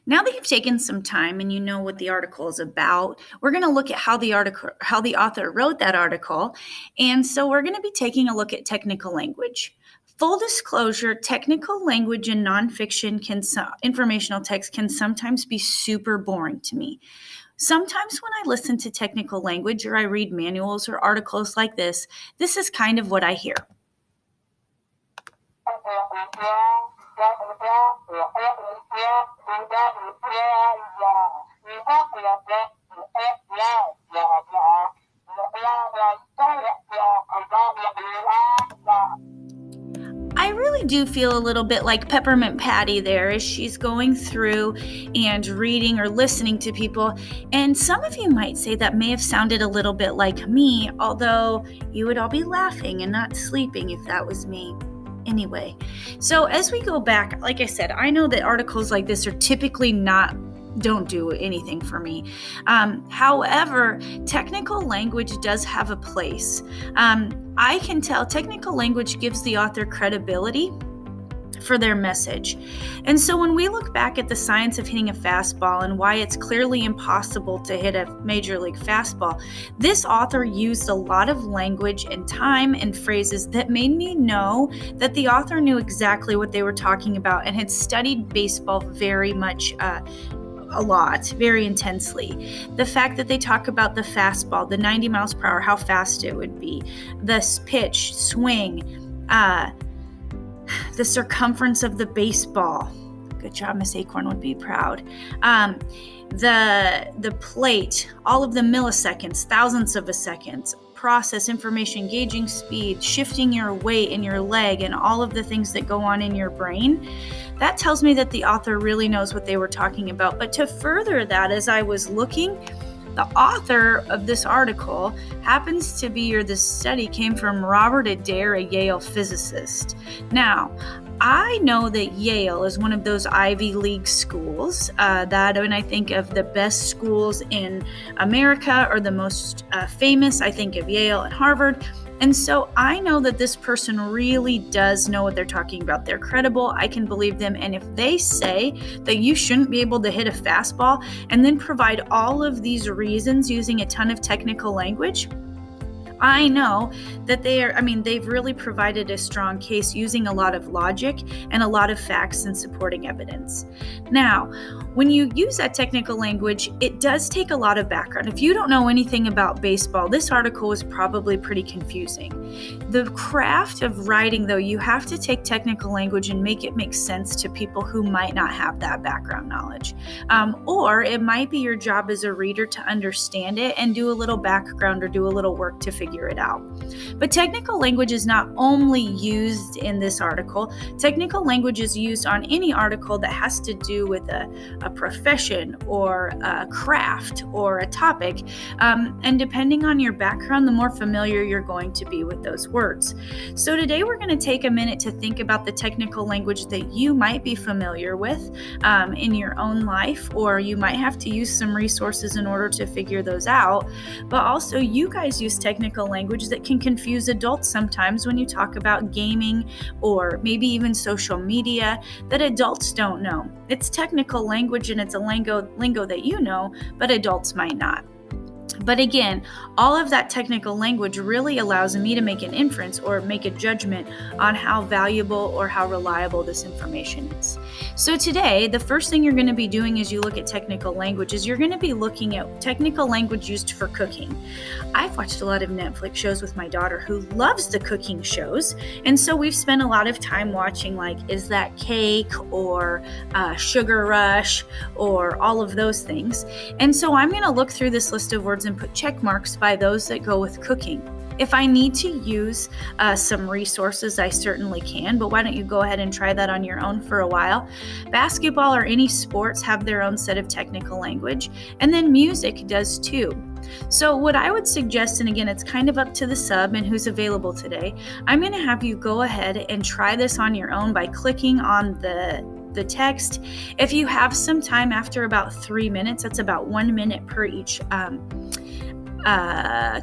Now that you've taken some time and you know what the article is about, we're going to look at how the author wrote that article. And so we're going to be taking a look at technical language. Full disclosure, technical language in nonfiction informational text can sometimes be super boring to me. Sometimes when I listen to technical language or I read manuals or articles like this is kind of what I hear. I really do feel a little bit like Peppermint Patty there as she's going through and reading or listening to people. And some of you might say that may have sounded a little bit like me, although you would all be laughing and not sleeping if that was me. Anyway, so as we go back, like I said, I know that articles like this are typically don't do anything for me. However, technical language does have a place. I can tell technical language gives the author credibility for their message. And so when we look back at the science of hitting a fastball and why it's clearly impossible to hit a major league fastball, this author used a lot of language and time and phrases that made me know that the author knew exactly what they were talking about and had studied baseball very much a lot, very intensely. The fact that they talk about the fastball, the 90 miles per hour, how fast it would be, the pitch, swing, the circumference of the baseball. Good job, Miss Acorn would be proud. The plate, all of the milliseconds, thousandths of a second, process information, gauging speed, shifting your weight in your leg, and all of the things that go on in your brain. That tells me that the author really knows what they were talking about. But to further that, as I was looking, the author of this article happens to be, or this study came from Robert Adair, a Yale physicist. Now, I know that Yale is one of those Ivy League schools that when I think of the best schools in America or the most famous, I think of Yale and Harvard. And so I know that this person really does know what they're talking about. They're credible. I can believe them. And if they say that you shouldn't be able to hit a fastball and then provide all of these reasons using a ton of technical language, I know that they've really provided a strong case using a lot of logic and a lot of facts and supporting evidence. Now, when you use that technical language, it does take a lot of background. If you don't know anything about baseball, this article was probably pretty confusing. The craft of writing, though, you have to take technical language and make it make sense to people who might not have that background knowledge. Or it might be your job as a reader to understand it and do a little background or do a little work to figure it out. But technical language is not only used in this article. Technical language is used on any article that has to do with a profession or a craft or a topic. And depending on your background, the more familiar you're going to be with those words. So today we're going to take a minute to think about the technical language that you might be familiar with in your own life, or you might have to use some resources in order to figure those out. But also, you guys use technical language that can confuse adults sometimes when you talk about gaming or maybe even social media that adults don't know. It's technical language and it's a lingo that you know, but adults might not. But again, all of that technical language really allows me to make an inference or make a judgment on how valuable or how reliable this information is. So today, the first thing you're going to be doing as you look at technical language is you're going to be looking at technical language used for cooking. I've watched a lot of Netflix shows with my daughter who loves the cooking shows. And so we've spent a lot of time watching Is That Cake or Sugar Rush or all of those things. And so I'm going to look through this list of words and put check marks by those that go with cooking. If I need to use some resources, I certainly can, but why don't you go ahead and try that on your own for a while? Basketball or any sports have their own set of technical language, and then music does too. So what I would suggest, and again, it's kind of up to the sub and who's available today, I'm going to have you go ahead and try this on your own by clicking on the text. If you have some time after about 3 minutes, that's about 1 minute per each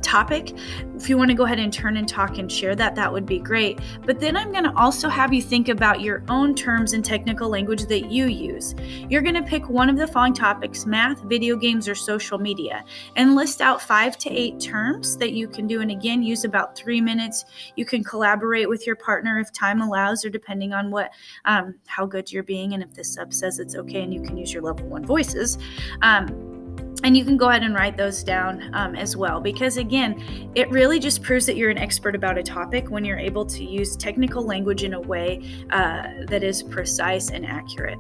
topic. If you want to go ahead and turn and talk and share that, that would be great. But then I'm going to also have you think about your own terms and technical language that you use. You're going to pick one of the following topics: math, video games, or social media, and list out 5 to 8 terms that you can do. And again, use about 3 minutes. You can collaborate with your partner if time allows, or depending on what, how good you're being, and if the sub says it's okay, and you can use your level 1 voices. And you can go ahead and write those down as well, because again, it really just proves that you're an expert about a topic when you're able to use technical language in a way that is precise and accurate.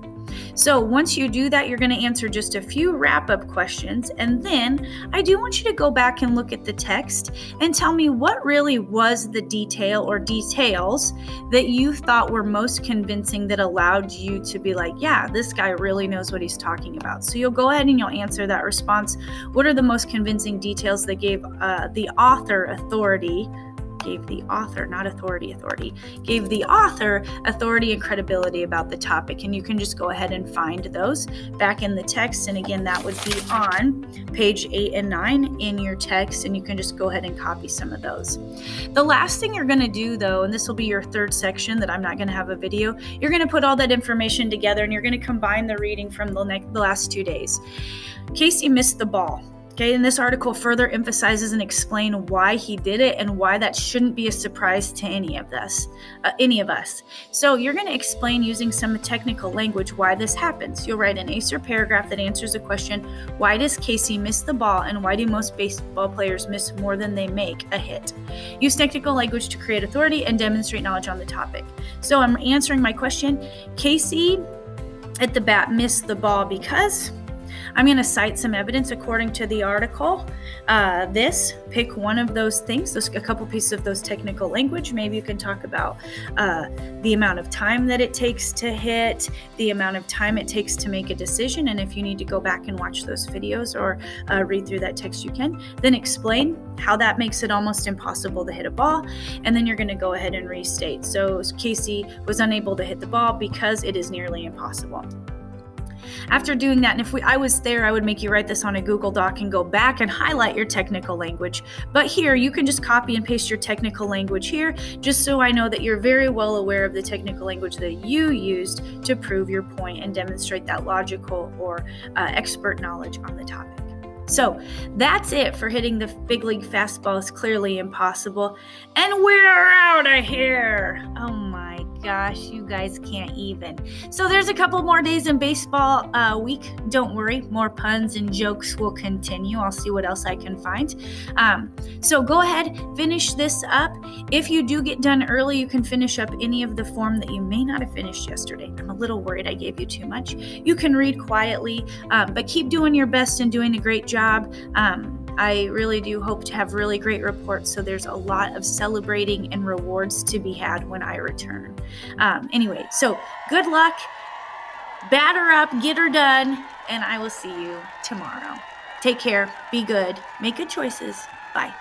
So once you do that, you're going to answer just a few wrap-up questions, and then I do want you to go back and look at the text and tell me what really was the detail or details that you thought were most convincing that allowed you to be like, yeah, this guy really knows what he's talking about. So you'll go ahead and you'll answer that response. What are the most convincing details that gave the author authority? Gave the author, not authority, gave the author authority and credibility about the topic. And you can just go ahead and find those back in the text. And again, that would be on page 8 and 9 in your text. And you can just go ahead and copy some of those. The last thing you're going to do, though, and this will be your third section that I'm not going to have a video, you're going to put all that information together and you're going to combine the reading from the last 2 days. Casey missed the ball. Okay, and this article further emphasizes and explains why he did it and why that shouldn't be a surprise to any of us. So you're going to explain using some technical language why this happens. You'll write an answer paragraph that answers the question, why does Casey miss the ball, and why do most baseball players miss more than they make a hit? Use technical language to create authority and demonstrate knowledge on the topic. So I'm answering my question. Casey at the bat missed the ball because... I'm going to cite some evidence according to the article. Pick one of those things, a couple pieces of those technical language. Maybe you can talk about the amount of time that it takes to hit, the amount of time it takes to make a decision. And if you need to go back and watch those videos or read through that text, you can. Then explain how that makes it almost impossible to hit a ball. And then you're going to go ahead and restate. So Casey was unable to hit the ball because it is nearly impossible. After doing that, and if I was there, I would make you write this on a Google Doc and go back and highlight your technical language. But here, you can just copy and paste your technical language here, just so I know that you're very well aware of the technical language that you used to prove your point and demonstrate that logical or expert knowledge on the topic. So that's it for hitting the big league fastball is clearly impossible. And we're out of here. Oh my gosh, you guys can't even. So there's a couple more days in baseball week. Don't worry, more puns and jokes will continue. I'll see what else I can find. So go ahead, finish this up. If you do get done early, you can finish up any of the form that you may not have finished yesterday. I'm a little worried I gave you too much. You can read quietly, but keep doing your best and doing a great job. I really do hope to have really great reports, so there's a lot of celebrating and rewards to be had when I return. Anyway, so good luck, batter up, get her done, and I will see you tomorrow. Take care, be good, make good choices. Bye.